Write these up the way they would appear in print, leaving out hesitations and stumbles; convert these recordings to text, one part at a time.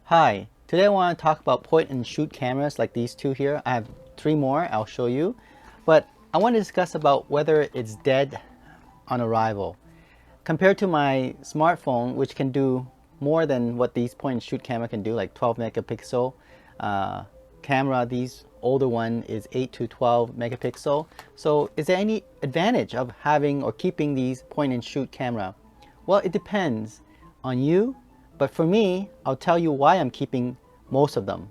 Hi, today I want to talk about point and shoot cameras like these two here. I have three more I'll show you, but I want to discuss about whether it's dead on arrival. Compared to my smartphone, which can do more than what these point and shoot camera can do, like 12 megapixel camera, these older one is 8 to 12 megapixel. So is there any advantage of having or keeping these point and shoot camera? Well, it depends on you. But for me, I'll tell you why I'm keeping most of them.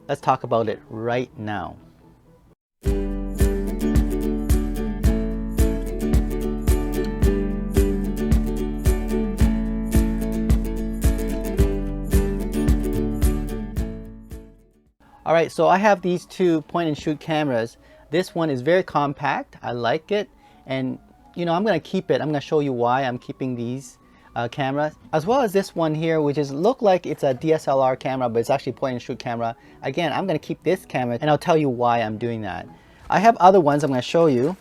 Let's talk about it right now. Alright, so I have these two point and shoot cameras. This one is very compact. I like it. And I'm going to keep it. I'm going to show you why I'm keeping these cameras, as well as this one here, which is look like it's a DSLR camera, but it's actually point and shoot camera. Again, I'm going to keep this camera, and I'll tell you why I'm doing that. I have other ones I'm going to show you,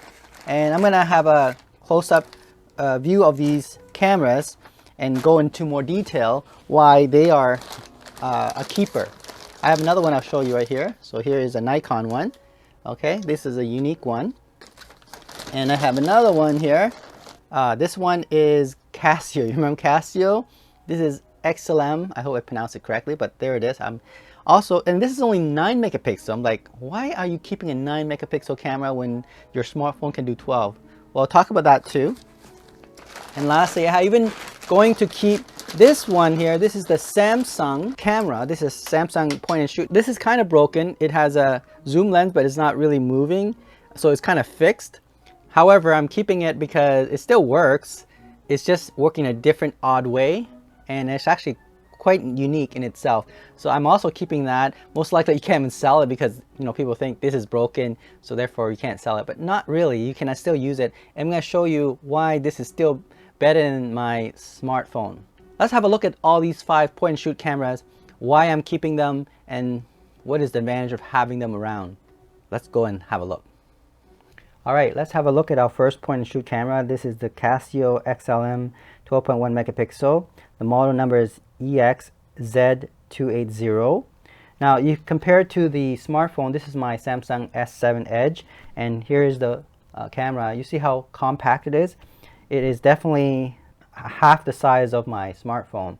and I'm going to have a close-up view of these cameras and go into more detail why they are a keeper. I have another one I'll show you right here. So here is a Nikon one. Okay, this is a unique one, and I have another one here. This one is Casio. You remember Casio? This is XLM. I hope I pronounced it correctly, but there it is. And this is only 9 megapixel. I'm like, why are you keeping a 9 megapixel camera when your smartphone can do 12? Well, I'll talk about that too. And lastly, I'm even going to keep this one here. This is the Samsung camera. This is Samsung point and shoot. This is kind of broken. It has a zoom lens, but it's not really moving, so it's kind of fixed. However, I'm keeping it because it still works. It's just working a different odd way, and it's actually quite unique in itself. So I'm also keeping that. Most likely you can't even sell it because people think this is broken, so therefore you can't sell it. But not really. You can still use it. I'm going to show you why this is still better than my smartphone. Let's have a look at all these 5 point and shoot cameras, why I'm keeping them, and what is the advantage of having them around. Let's go and have a look. Alright, let's have a look at our first point and shoot camera. This is the Casio XLM 12.1 megapixel. The model number is EXFC100. Now, you compare it to the smartphone. This is my Samsung S7 Edge, and here is the camera. You see how compact it is? It is definitely half the size of my smartphone,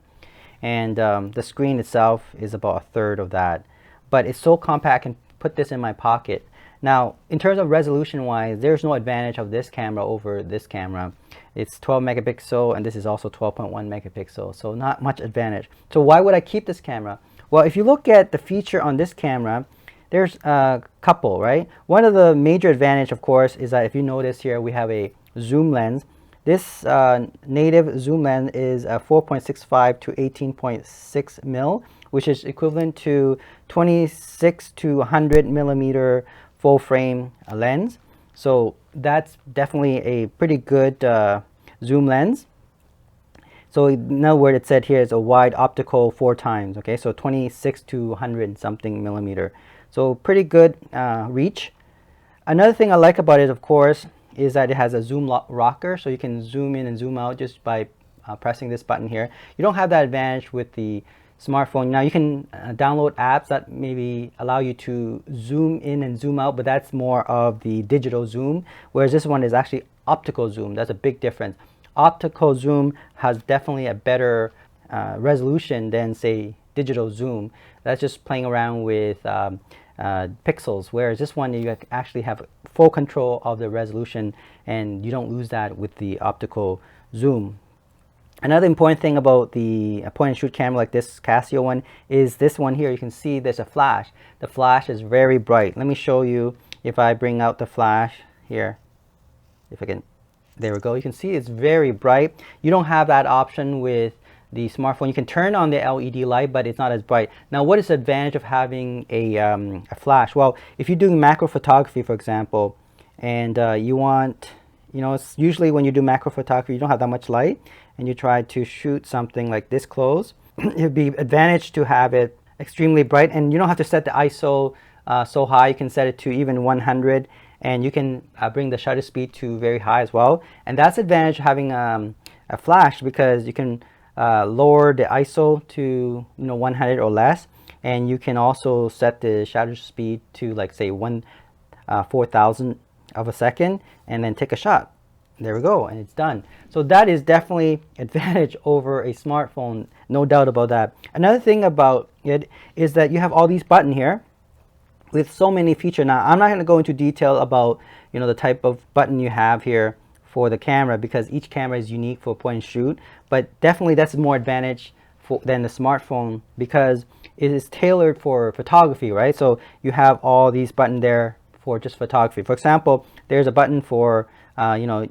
and the screen itself is about a third of that. But it's so compact, I can put this in my pocket. Now, in terms of resolution wise, there's no advantage of this camera over this camera. It's 12 megapixel, and this is also 12.1 megapixel, so not much advantage. So why would I keep this camera? Well, if you look at the feature on this camera, there's a couple, right? One of the major advantage, of course, is that if you notice here, we have a zoom lens. This native zoom lens is 4.65 to 18.6 mil, which is equivalent to 26 to 100 millimeter full frame lens. So that's definitely a pretty good zoom lens. So in other words, it said here is a wide optical 4 times. Okay, so 26 to 100 something millimeter. So pretty good reach. Another thing I like about it, of course, is that it has a zoom rocker, so you can zoom in and zoom out just by pressing this button here. You don't have that advantage with the smartphone. Now you can download apps that maybe allow you to zoom in and zoom out, but that's more of the digital zoom, whereas this one is actually optical zoom. That's a big difference. Optical zoom has definitely a better resolution than, say, digital zoom. That's just playing around with pixels, whereas this one you actually have full control of the resolution, and you don't lose that with the optical zoom. Another important thing about the point and shoot camera like this Casio one is this one here. You can see there's a flash. The flash is very bright. Let me show you if I bring out the flash here. If I can, there we go. You can see it's very bright. You don't have that option with the smartphone. You can turn on the LED light, but it's not as bright. Now, what is the advantage of having a flash? Well, if you're doing macro photography, for example, and you want, it's usually when you do macro photography, you don't have that much light, and you try to shoot something like this close, it'd be advantage to have it extremely bright, and you don't have to set the ISO so high. You can set it to even 100, and you can bring the shutter speed to very high as well. And that's the advantage of having a flash, because you can lower the ISO to 100 or less, and you can also set the shutter speed to like say 4,000 of a second, and then take a shot. There we go, and it's done. So that is definitely advantage over a smartphone, no doubt about that. Another thing about it is that you have all these buttons here with so many features. Now I'm not going to go into detail about the type of button you have here for the camera, because each camera is unique for point and shoot, but definitely that's more advantage than the smartphone, because it is tailored for photography, right? So you have all these buttons there for just photography. For example, there's a button for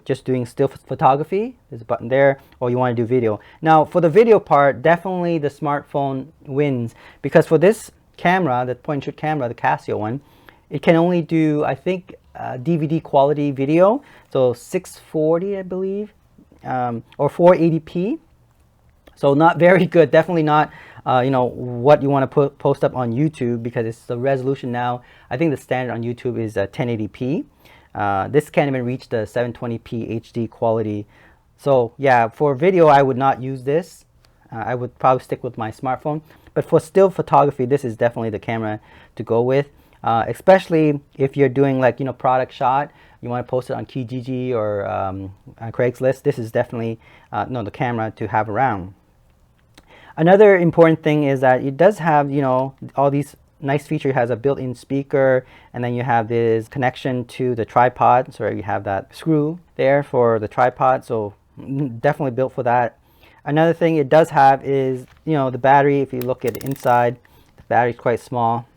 just doing still photography. There's a button there, or you want to do video. Now for the video part, definitely the smartphone wins, because for this camera, the point and shoot camera, the Casio one, it can only do, I think, DVD quality video, so 640 I believe, or 480p. So not very good, definitely not what you want to post up on YouTube, because it's the resolution now. I think the standard on YouTube is 1080p. This can't even reach the 720p HD quality. So yeah, for video I would not use this. I would probably stick with my smartphone. But for still photography, this is definitely the camera to go with. Especially if you're doing like product shot, you want to post it on Kijiji or on Craigslist. This is definitely the camera to have around. Another important thing is that it does have all these nice features. It has a built-in speaker, and then you have this connection to the tripod, so you have that screw there for the tripod, so definitely built for that. Another thing it does have is the battery. If you look at the inside, the battery is quite small.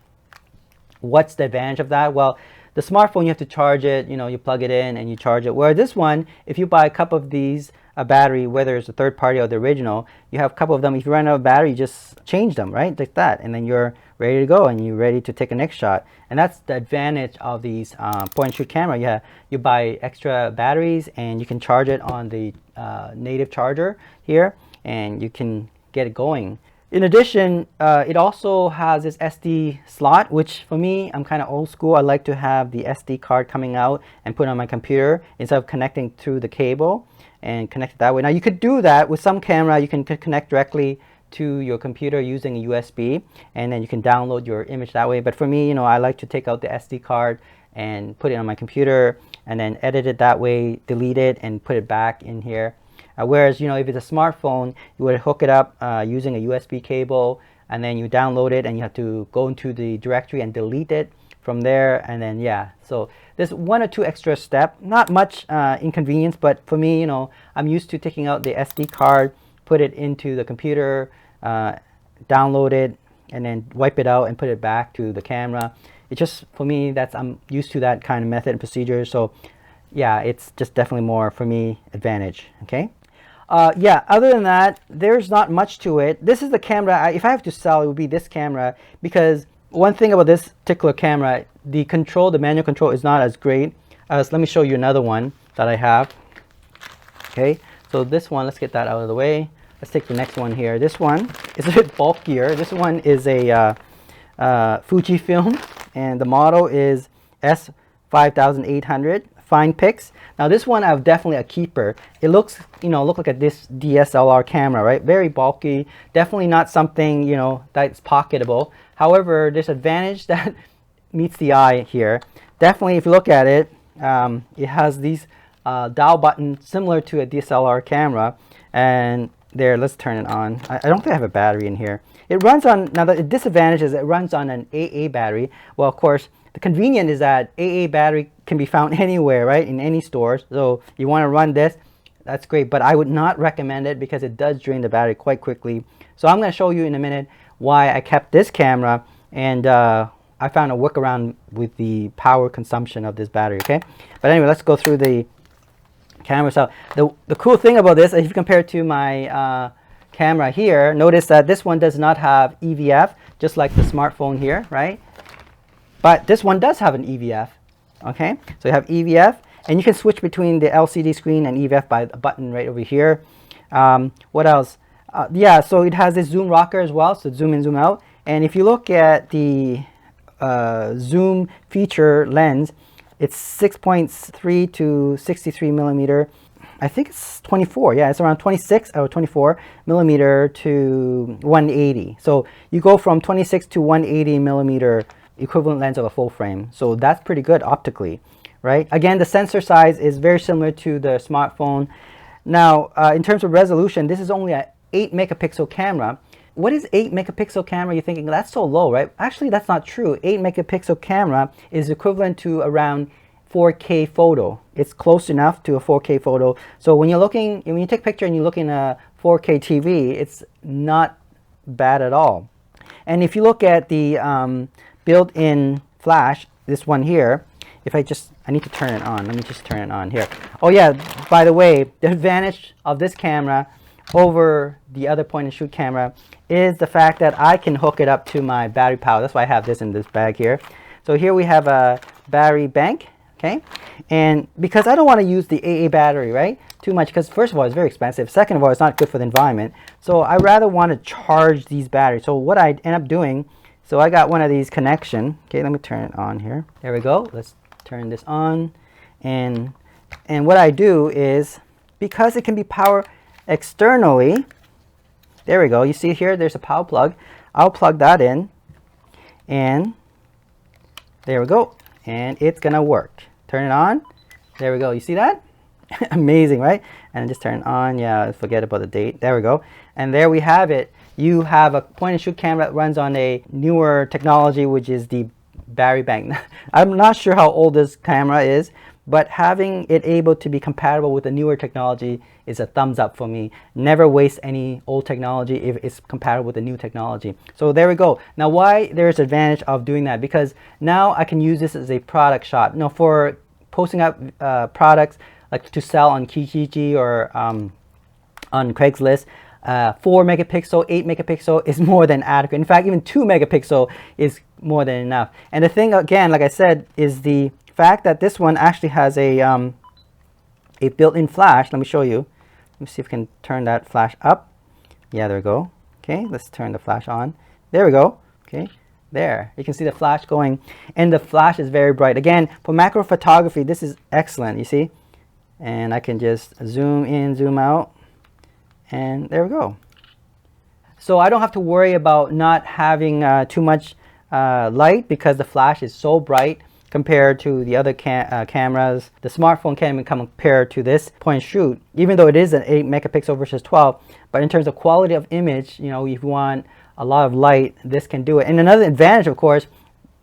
What's the advantage of that? Well, the smartphone, you have to charge it, you plug it in and you charge it. Where this one, if you buy a couple of these, a battery, whether it's a third party or the original, you have a couple of them. If you run out of battery, you just change them, right? Like that. And then you're ready to go and you're ready to take a next shot. And that's the advantage of these point and shoot camera. You buy extra batteries and you can charge it on the native charger here, and you can get it going. In addition, it also has this SD slot, which for me, I'm kind of old school. I like to have the SD card coming out and put it on my computer instead of connecting through the cable and connect it that way. Now you could do that with some camera. You can connect directly to your computer using a USB, and then you can download your image that way. But for me, I like to take out the SD card and put it on my computer and then edit it that way, delete it and put it back in here. Whereas if it's a smartphone, you would hook it up using a USB cable, and then you download it and you have to go into the directory and delete it from there. And then so there's one or two extra steps, not much inconvenience, but for me, I'm used to taking out the SD card, put it into the computer, download it, and then wipe it out and put it back to the camera. It just, for me, I'm used to that kind of method and procedure. So yeah, it's just definitely more for me advantage. Okay. Other than that, there's not much to it. This is the camera. If I have to sell, it would be this camera, because one thing about this particular camera, the manual control is not as great as, let me show you another one that I have. Okay, so this one, let's get that out of the way. Let's take the next one here. This one is a bit bulkier. This one is a Fujifilm, and the model is S5800 Fine Pix. Now this one I've definitely a keeper. It looks look like this DSLR camera, right? Very bulky, definitely not something that's pocketable. However, there's advantage that meets the eye here. Definitely, if you look at it, it has these dial buttons similar to a DSLR camera. And there, let's turn it on. I don't think I have a battery in here. It runs on, now the disadvantage is it runs on an AA battery. Well, of course, the convenience is that AA battery can be found anywhere, right? In any stores. So you want to run this, that's great. But I would not recommend it because it does drain the battery quite quickly. So I'm going to show you in a minute why I kept this camera, and I found a workaround with the power consumption of this battery, okay? But anyway, let's go through the camera. So the cool thing about this, if you compare it to my camera here, notice that this one does not have EVF, just like the smartphone here, right? But this one does have an EVF, okay? So you have EVF, and you can switch between the LCD screen and EVF by a button right over here. What else? Yeah, so it has this zoom rocker as well, so zoom in, zoom out. And if you look at the zoom feature lens, it's 6.3 to 63 millimeter. I think it's 24. Yeah, it's around 26 or 24 millimeter to 180. So you go from 26 to 180 millimeter equivalent lens of a full frame. So that's pretty good optically, right? Again, the sensor size is very similar to the smartphone. Now, in terms of resolution, this is only an 8 megapixel camera. What is 8 megapixel camera? You're thinking that's so low, right? Actually, that's not true. 8 megapixel camera is equivalent to around 4K photo. It's close enough to a 4K photo. So when you take a picture and you're looking at a 4K TV, it's not bad at all. And if you look at the built-in flash, this one here, I need to turn it on. Let me just turn it on here. Oh yeah, by the way, the advantage of this camera over the other point and shoot camera is the fact that I can hook it up to my battery power. That's why I have this in this bag here. So here we have a battery bank, okay? And because I don't want to use the AA battery, right? Too much, because first of all, it's very expensive. Second of all, it's not good for the environment. So I rather want to charge these batteries. So what I end up doing, so I got one of these connection. Okay, let me turn it on here. There we go. Let's turn this on. And what I do is, because it can be powered externally, there we go. You see here, there's a power plug. I'll plug that in, and there we go. And it's gonna work. Turn it on. There we go. You see that? Amazing, right? And just turn it on. Yeah, forget about the date. There we go. And there we have it. You have a point and shoot camera that runs on a newer technology, which is the battery bank. I'm not sure how old this camera is, but having it able to be compatible with the newer technology is a thumbs up for me. Never waste any old technology if it's compatible with the new technology. So there we go. Now, why there's advantage of doing that? Because now I can use this as a product shop. You know, for posting up products like to sell on Kijiji or on Craigslist, 4 megapixel, 8 megapixel is more than adequate. In fact, even 2 megapixel is more than enough. And the thing, again, like I said, is the fact that this one actually has a built-in flash. Let me show you. Let me see if I can turn that flash up. Yeah, there we go. Okay, let's turn the flash on. There we go. Okay, there. You can see the flash going, and the flash is very bright. Again, for macro photography, this is excellent, you see? And I can just zoom in, zoom out, and there we go. So I don't have to worry about not having too much light, because the flash is so bright compared to the other cameras. The smartphone can't even compare to this point and shoot, even though it is an 8 megapixel versus 12. But in terms of quality of image, you know, if you want a lot of light, this can do it. And another advantage, of course,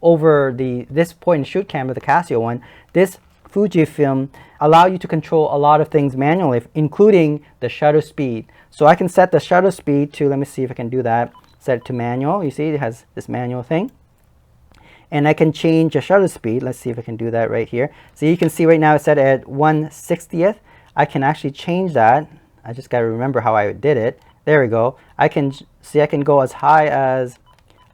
over this point and shoot camera, the Casio one, this Fujifilm allow you to control a lot of things manually, including the shutter speed. So I can set the shutter speed to, let me see if I can do that, set it to manual. You see it has this manual thing. And I can change the shutter speed. Let's see if I can do that right here. So you can see right now it's set at 1/60th. I can actually change that. I just got to remember how I did it. There we go. I can see I can go as high as,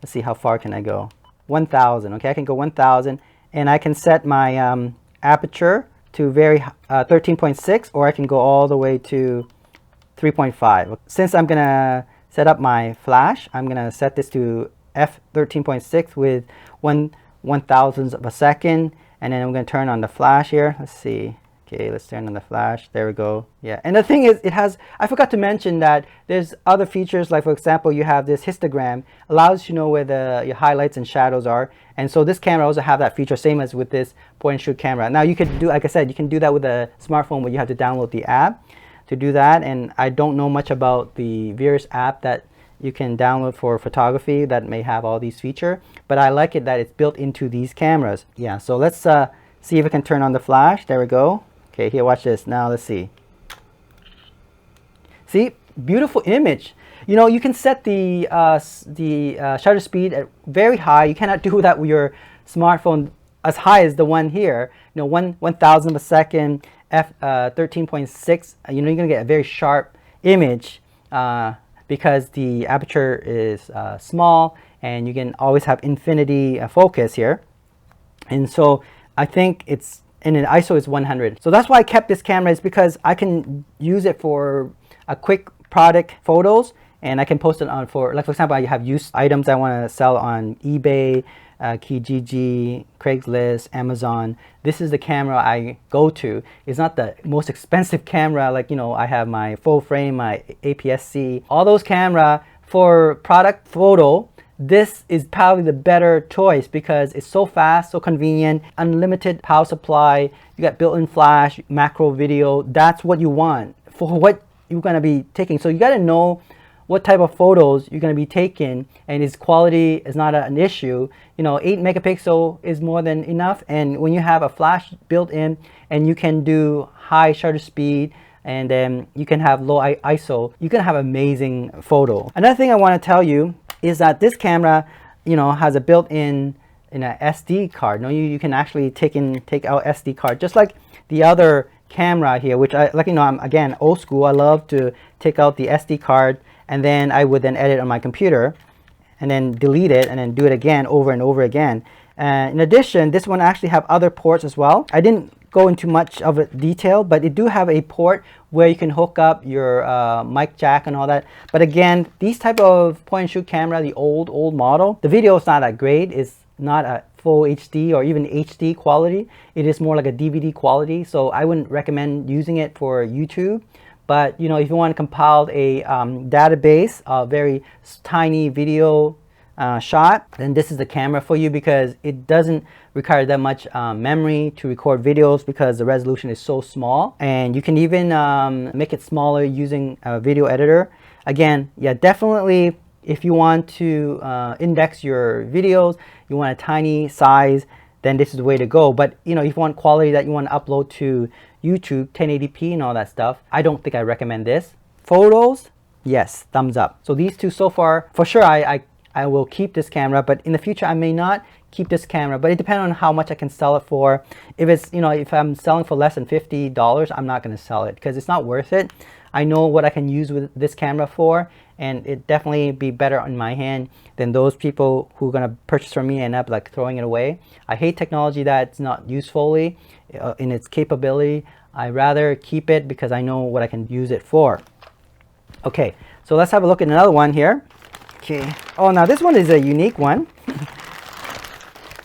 let's see, how far can I go? 1000. Okay, I can go 1000, and I can set my aperture to 13.6, or I can go all the way to 3.5. Since I'm gonna set up my flash, I'm gonna set this to f13.6 with 1/1000th of a second, and then I'm going to turn on the flash here. Let's see. Okay, let's turn on the flash. There we go. Yeah, and the thing is, it has, I forgot to mention that there's other features, like for example, you have this histogram, allows you to know where your highlights and shadows are. And so this camera also have that feature, same as with this point and shoot camera. Now you could do, like I said, you can do that with a smartphone, but you have to download the app to do that. And I don't know much about the various app that you can download for photography that may have all these features, but I like it that it's built into these cameras. Yeah, so let's see if I can turn on the flash. There we go. Okay, here, watch this. Now let's see. See, beautiful image. You know, you can set the shutter speed at very high. You cannot do that with your smartphone as high as the one here. You know, 1/1000th of a second, f13.6. You know, you're gonna get a very sharp image. Because the aperture is small, and you can always have infinity focus here. And so I think it's, and an ISO is 100. So that's why I kept this camera, is because I can use it for a quick product photos, and I can post it on for, like for example, I have used items I want to sell on eBay, Kijiji, Craigslist, Amazon. This is the camera I go to. It's not the most expensive camera, like, you know, I have my full frame, my APS-C, all those camera for product photo. This is probably the better choice because it's so fast, so convenient, unlimited power supply, you got built-in flash, macro video. That's what you want for what you're gonna be taking. So you gotta know what type of photos you're gonna be taking, and its quality is not an issue. You know, 8 megapixel is more than enough, and when you have a flash built in and you can do high shutter speed, and then you can have low ISO, you can have amazing photo. Another thing I want to tell you is that this camera, you know, has a built-in SD card. No, you can actually take out SD card, just like the other camera here, which I like. You know, I'm again old school. I love to take out the SD card, and then I would then edit on my computer, and then delete it, and then do it again over and over again. In addition, this one actually have other ports as well. I didn't go into much of it detail, but it do have a port where you can hook up your mic jack and all that. But again, these type of point and shoot camera, the old model, the video is not that great. It's not a full HD or even HD quality. It is more like a DVD quality, so I wouldn't recommend using it for YouTube. But you know, if you want to compile a database of very tiny video shot, then this is the camera for you, because it doesn't require that much memory to record videos because the resolution is so small, and you can even make it smaller using a video editor. Again, yeah, definitely if you want to index your videos, you want a tiny size, then this is the way to go. But you know, if you want quality that you want to upload to YouTube, 1080p and all that stuff, I don't think I recommend this. Photos, yes, thumbs up. So these two so far, for sure I will keep this camera, but in the future I may not keep this camera, but it depends on how much I can sell it for. If it's, you know, if I'm selling for less than $50, I'm not going to sell it because it's not worth it. I know what I can use with this camera for, and it definitely be better in my hand than those people who are going to purchase from me and end up like throwing it away. I hate technology that's not usefully in its capability. I rather keep it because I know what I can use it for. Okay, so let's have a look at another one here. Okay. Oh, now this one is a unique one.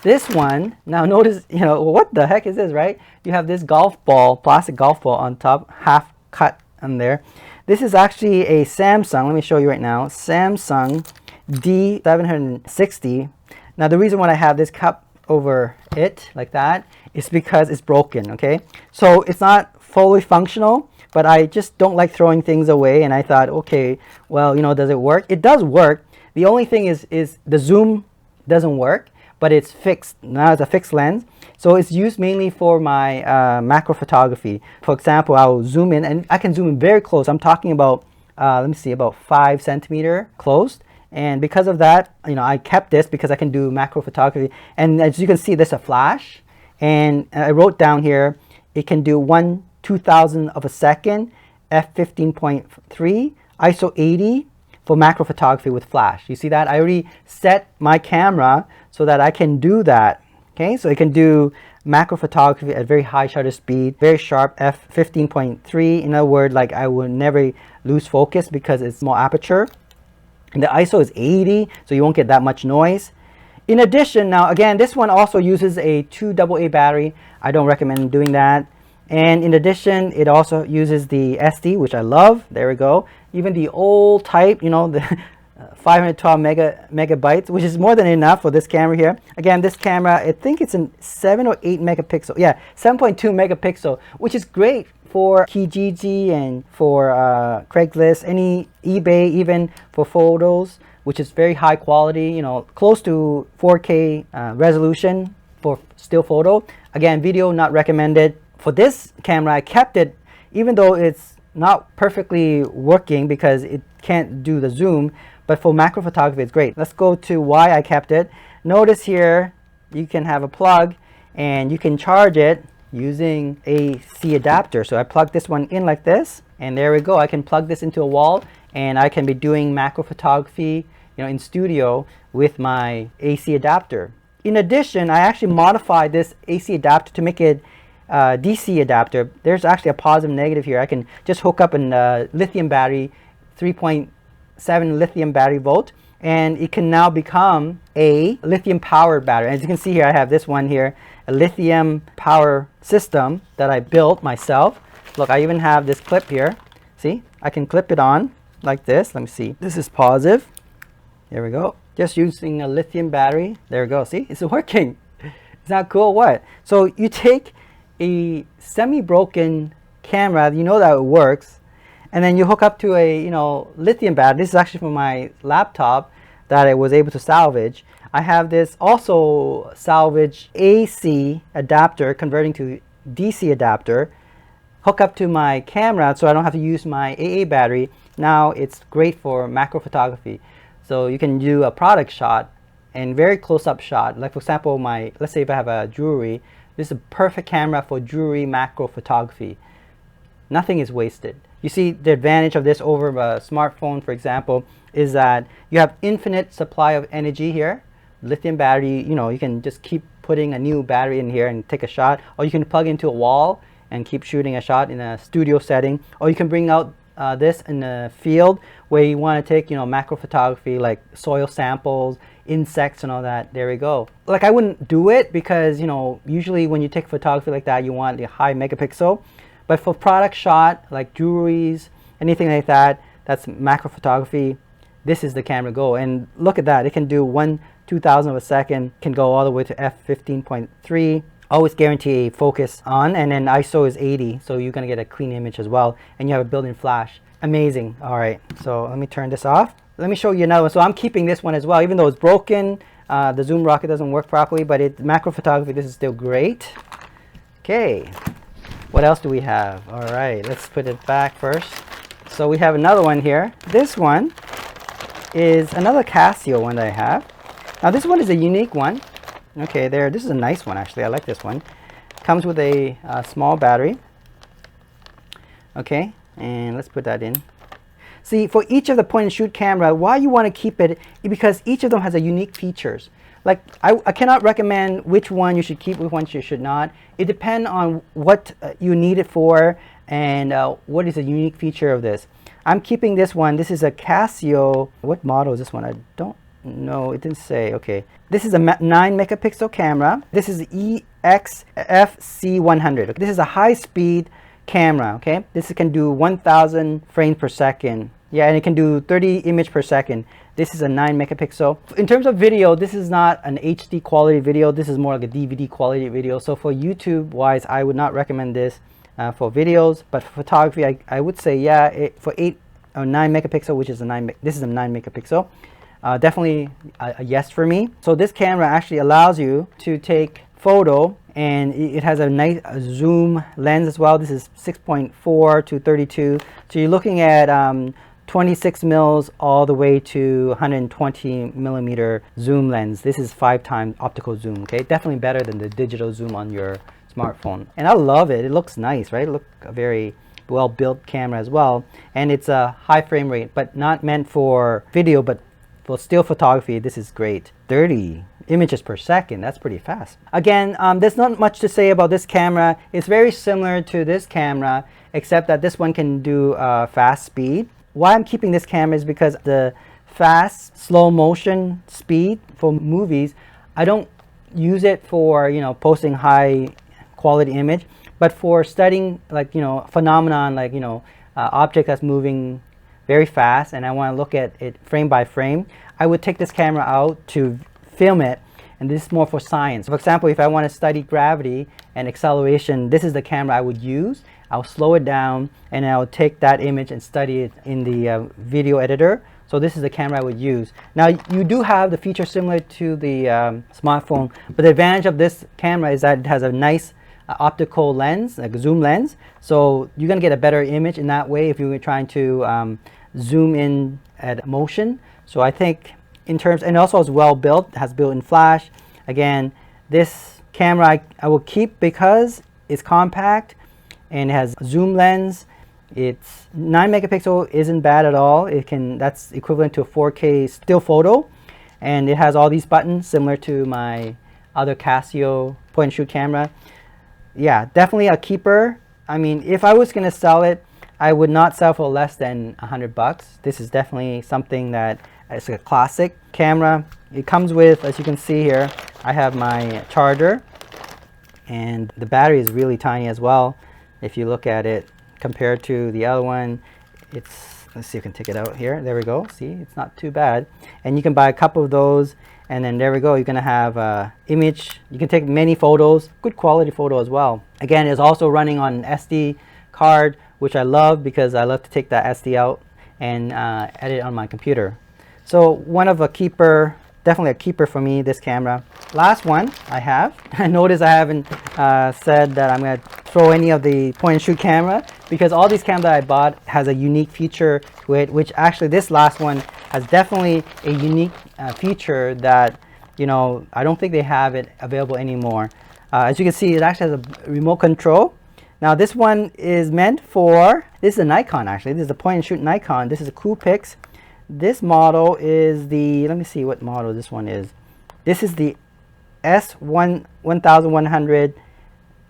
This one, now notice, you know, what the heck is this, right? You have this golf ball, plastic golf ball on top, half cut on there. This is actually a Samsung, let me show you right now, Samsung D760. Now the reason why I have this cup over it like that is because it's broken, okay? So it's not fully functional, but I just don't like throwing things away, and I thought, okay, well, you know, does it work? It does work. The only thing is the zoom doesn't work, but it's fixed. Now it's a fixed lens. So it's used mainly for my macro photography. For example, I'll zoom in, and I can zoom in very close. I'm talking about, let me see, about 5 centimeter closed. And because of that, you know, I kept this because I can do macro photography. And as you can see, there's a flash. And I wrote down here, it can do 1/2000 of a second, f15.3, ISO 80 for macro photography with flash. You see that? I already set my camera so that I can do that. Okay, so it can do macro photography at very high shutter speed, very sharp, f15.3. In other words, like I will never lose focus because it's small aperture. And the ISO is 80, so you won't get that much noise. In addition, now again, this one also uses a 2 AA battery. I don't recommend doing that. And in addition, it also uses the SD, which I love. There we go. Even the old type, you know, the 512 megabytes, which is more than enough for this camera here. Again, this camera, I think it's in 7 or 8 megapixel. Yeah, 7.2 megapixel, which is great for Kijiji and for Craigslist, any eBay, even for photos, which is very high quality, you know, close to 4K resolution for still photo. Again, video not recommended. For this camera, I kept it, even though it's not perfectly working because it can't do the zoom, but for macro photography, it's great. Let's go to why I kept it. Notice here, you can have a plug and you can charge it using a C adapter. So I plug this one in like this, and there we go. I can plug this into a wall, and I can be doing macro photography, you know, in studio with my AC adapter. In addition, I actually modified this AC adapter to make it DC adapter. There's actually a positive and negative here. I can just hook up a lithium battery, 3.7 lithium battery volt, and it can now become a lithium powered battery. As you can see here, I have this one here, a lithium power system that I built myself. Look, I even have this clip here. See, I can clip it on like this. Let me see. This is positive. There we go. Just using a lithium battery. There we go. See, it's working. It's not cool. What? So you take a semi-broken camera, you know that it works, and then you hook up to a lithium battery. This is actually from my laptop that I was able to salvage. I have this also salvage AC adapter converting to DC adapter, hook up to my camera so I don't have to use my AA battery. Now it's great for macro photography. So you can do a product shot and very close-up shot. Like for example, let's say if I have a jewelry, this is a perfect camera for jewelry macro photography. Nothing is wasted. You see the advantage of this over a smartphone, for example, is that you have infinite supply of energy here. Lithium battery, you can just keep putting a new battery in here and take a shot, or you can plug into a wall and keep shooting a shot in a studio setting, or you can bring out this in a field where you want to take macro photography like soil samples, insects and all that. There we go. Like I wouldn't do it because usually when you take photography like that you want the high megapixel, but for product shot like jewelries, anything like that, that's macro photography, this is the camera go. And look at that, it can do 1/2000 of a second, can go all the way to f15.3. Always guarantee a focus on, and then ISO is 80, so you're gonna get a clean image as well, and you have a built-in flash. Amazing. All right, so let me turn this off. Let me show you another one. So I'm keeping this one as well, even though it's broken. The zoom rocket doesn't work properly, but macro photography, this is still great. Okay, what else do we have? All right, let's put it back first. So we have another one here. This one is another Casio one that I have. Now this one is a unique one. Okay, this is a nice one actually. I like this one. Comes with a small battery. Okay, and let's put that in. See, for each of the point and shoot camera, why you want to keep it is because each of them has a unique features. Like I cannot recommend which one you should keep, which one you should not. It depends on what you need it for and what is a unique feature of this. I'm keeping this one. This is a Casio. What model is this one? I don't know. It didn't say. Okay. This is a 9 megapixel camera. This is the EXFC100. This is a high-speed camera. Okay. This can do 1000 frames per second. Yeah, and it can do 30 images per second. This is a 9 megapixel. In terms of video, this is not an HD quality video. This is more like a DVD quality video. So for YouTube wise, I would not recommend this for videos. But for photography, I would say yeah, for 8 or 9 megapixel, which is this is a 9 megapixel. Definitely a yes for me. So this camera actually allows you to take photo, and it has a nice zoom lens as well. This is 6.4 to 32. So you're looking at 26 mils all the way to 120 millimeter zoom lens. This is 5 times optical zoom. Okay, definitely better than the digital zoom on your smartphone. And I love it. It looks nice, right? It looks a very well built camera as well. And it's a high frame rate, but not meant for video, but for still photography. This is great. 30 images per second, that's pretty fast. Again, there's not much to say about this camera. It's very similar to this camera, except that this one can do fast speed. Why I'm keeping this camera is because the fast slow motion speed for movies, I don't use it for posting high quality image, but for studying like phenomenon, like object that's moving very fast and I want to look at it frame by frame, I would take this camera out to film it. And this is more for science. For example, if I want to study gravity and acceleration, this is the camera I would use. I'll slow it down and I'll take that image and study it in the video editor. So this is the camera I would use. Now you do have the feature similar to the smartphone, but the advantage of this camera is that it has a nice optical lens, like a zoom lens. So you're going to get a better image in that way if you were trying to zoom in at motion. So I think in terms, and also is well built, has built-in flash. Again, this camera I will keep because it's compact and it has a zoom lens. It's 9 megapixel, isn't bad at all. That's equivalent to a 4K still photo, and it has all these buttons similar to my other Casio point and shoot camera. Yeah, definitely a keeper. I mean, if I was going to sell it, I would not sell for less than $100. This is definitely something that It's a classic camera. It comes with, as you can see here, I have my charger, and the battery is really tiny as well. If you look at it compared to the other one, it's, let's see if I can take it out here. There we go. See, it's not too bad. And you can buy a couple of those, and then there we go. You're gonna have image. You can take many photos, good quality photo as well. Again, it's also running on an SD card, which I love because I love to take that SD out and edit on my computer. So one of a keeper, definitely a keeper for me, this camera. Last one I have. Notice I haven't said that I'm going to throw any of the point and shoot camera, because all these cameras that I bought has a unique feature to it, which actually this last one has definitely a unique feature that, you know, I don't think they have it available anymore. As you can see, it actually has a remote control. Now this one is meant for, this is a Nikon actually, this is a point and shoot Nikon. This is a Coolpix. This model is the, let me see what model this one is. This is the S11100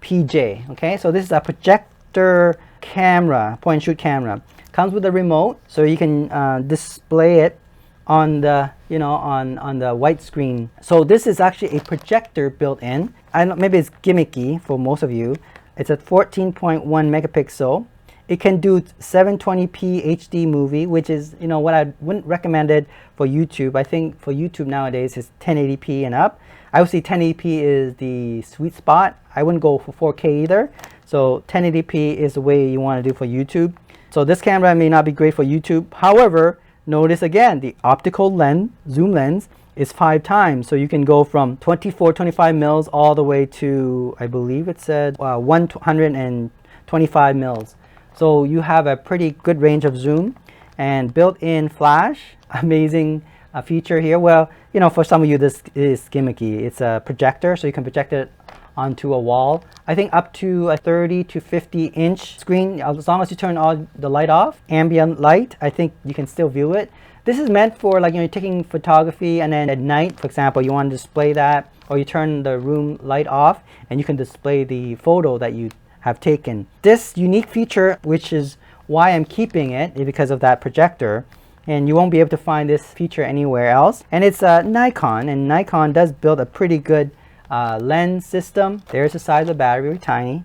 PJ. Okay, so this is a projector camera, point and shoot camera. Comes with a remote, so you can display it on the, you know, on the white screen. So this is actually a projector built in. I don't, maybe it's gimmicky for most of you. It's a 14.1 megapixel. It can do 720p HD movie, which is, you know, what I wouldn't recommend it for YouTube. I think for YouTube nowadays is 1080p and up. I would say 1080p is the sweet spot. I wouldn't go for 4K either. So 1080p is the way you want to do for YouTube. So this camera may not be great for YouTube. However, notice again, the optical lens, zoom lens, is 5 times. So you can go from 25 mils all the way to, I believe it said 125 mils. So you have a pretty good range of zoom, and built-in flash, amazing feature here. Well, you know, for some of you this is gimmicky. It's a projector, so you can project it onto a wall. I think up to a 30 to 50 inch screen, as long as you turn all the light off, ambient light, I think you can still view it. This is meant for, like, you know, you're taking photography and then at night, for example, you want to display that, or you turn the room light off and you can display the photo that you have taken. This unique feature, which is why I'm keeping it, is because of that projector, and you won't be able to find this feature anywhere else. And it's a Nikon, and Nikon does build a pretty good lens system. There's the size of the battery, very tiny,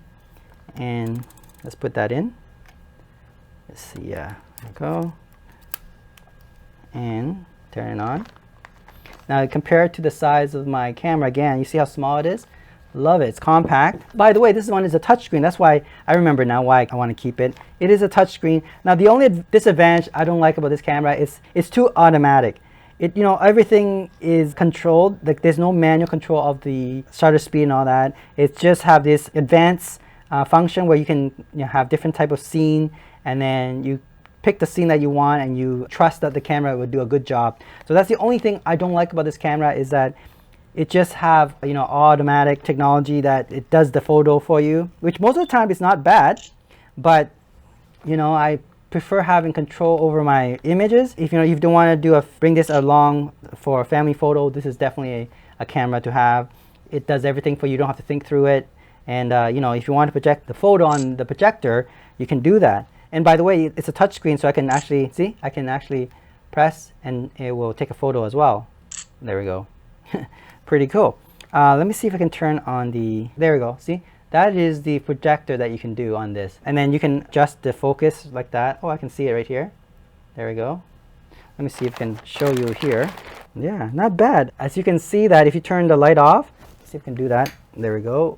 and let's put that in. Let's see, there we go, and turn it on. Now compared to the size of my camera, again, you see how small it is? Love it. It's compact. By the way, this one is a touchscreen. That's why I remember now why I want to keep it. It is a touchscreen. Now the only disadvantage I don't like about this camera is it's too automatic. It, you know, everything is controlled. Like, there's no manual control of the shutter speed and all that. It just have this advanced function where you can, you know, have different type of scene, and then you pick the scene that you want and you trust that the camera will do a good job. So that's the only thing I don't like about this camera, is that it just have, you know, automatic technology that it does the photo for you, which most of the time is not bad, but, you know, I prefer having control over my images. If, you know, you don't want to bring this along for a family photo, this is definitely a camera to have. It does everything for you. You don't have to think through it. And you know, if you want to project the photo on the projector, you can do that. And by the way, it's a touch screen, so I can actually see, I can actually press and it will take a photo as well. There we go. Pretty cool. Let me see if I can turn on the, there we go. See, that is the projector that you can do on this. And then you can adjust the focus like that. Oh, I can see it right here. There we go. Let me see if I can show you here. Yeah, not bad. As you can see that if you turn the light off, let's see if I can do that. There we go.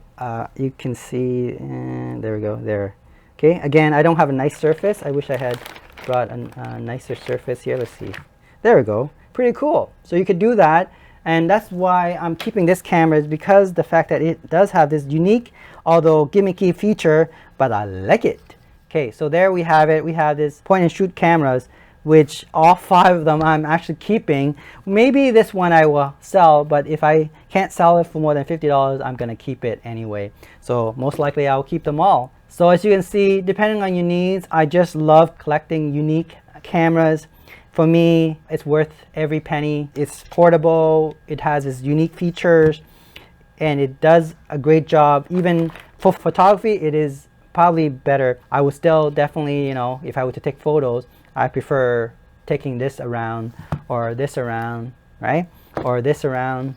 You can see, there we go, there. Okay, again, I don't have a nice surface. I wish I had brought a nicer surface here. Let's see. There we go. Pretty cool. So you could do that. And that's why I'm keeping this camera, is because the fact that it does have this unique, although gimmicky feature, but I like it. Okay, so there we have it. We have this point and shoot cameras, which all 5 of them I'm actually keeping. Maybe this one I will sell, but if I can't sell it for more than $50, I'm gonna keep it anyway. So most likely I'll keep them all. So as you can see, depending on your needs, I just love collecting unique cameras. For me, it's worth every penny. It's portable, it has its unique features, and it does a great job. Even for photography, it is probably better. I would still definitely, you know, if I were to take photos, I prefer taking this around or this around, right? Or this around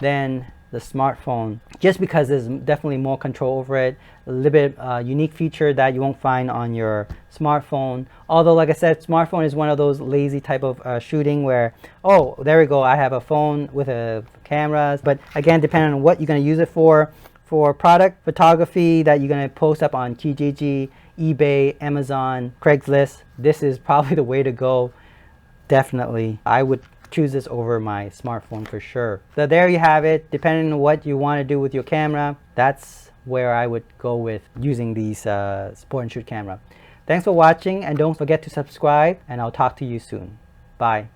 than the smartphone, just because there's definitely more control over it, a little bit unique feature that you won't find on your smartphone. Although, like I said, smartphone is one of those lazy type of shooting where, oh, there we go, I have a phone with a cameras. But again, depending on what you're going to use it for product photography that you're going to post up on Kijiji, eBay, Amazon, Craigslist, this is probably the way to go. Definitely, I would choose this over my smartphone for sure. So there you have it. Depending on what you want to do with your camera, that's where I would go with using these sport and shoot camera. Thanks for watching, and don't forget to subscribe, and I'll talk to you soon. Bye.